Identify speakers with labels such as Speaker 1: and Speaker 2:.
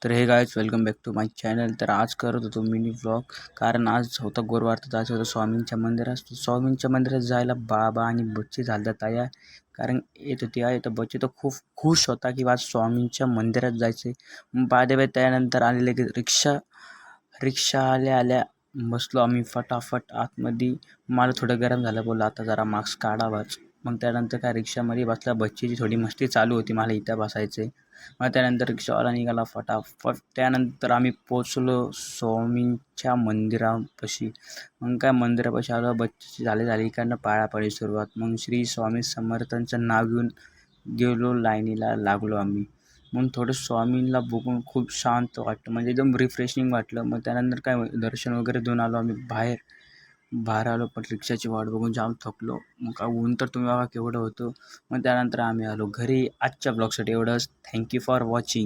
Speaker 1: तर हे guys welcome back to my channel. तर आज करत होतो मिनी व्लॉग, कारण आज होता गुरुवार. तर जायचं होतं स्वामींच्या मंदिरात. स्वामींच्या मंदिरात जायला बाबा आणि बच्ची झाल्या तयार, कारण येत होती आहे. तर बच्ची तर खूप खुश होता की आज स्वामींच्या मंदिरात जायचे. बाय त्यानंतर आलेले की रिक्षा आल्या बसलो आम्ही फटाफट आतमध्ये. मला थोडं गरम झालं, बोललो आता जरा मास्क काढावाच. मग त्यानंतर काय रिक्षामध्ये बसला. बच्चीची थोडी मस्ती चालू होती, मला इथं बसायचं. मग त्यानंतर रिक्षावाला निघाला फटाफट. त्यानंतर आम्ही पोचलो स्वामींच्या मंदिरापाशी. मग काय मंदिरापाशी आलो, बच्चीची झाली इकडनं पाळापाळी सुरुवात. मग श्री स्वामी समर्थांचं नाव घेऊन गेलो, लाईनीला लागलो आम्ही. मग थोडं स्वामींना बघून खूप शांत वाटलं, म्हणजे एकदम रिफ्रेशिंग वाटलं. मग त्यानंतर काय दर्शन वगैरे देऊन आलो आम्ही बाहेर आलो. पण रिक्षाची वाट बघून जाम थकलो. मग काय ऊन तर तुम्ही बघा केवढं होतं. मग त्यानंतर आम्ही आलो घरी. आजच्या ब्लॉगसाठी एवढंच. Thank you for watching.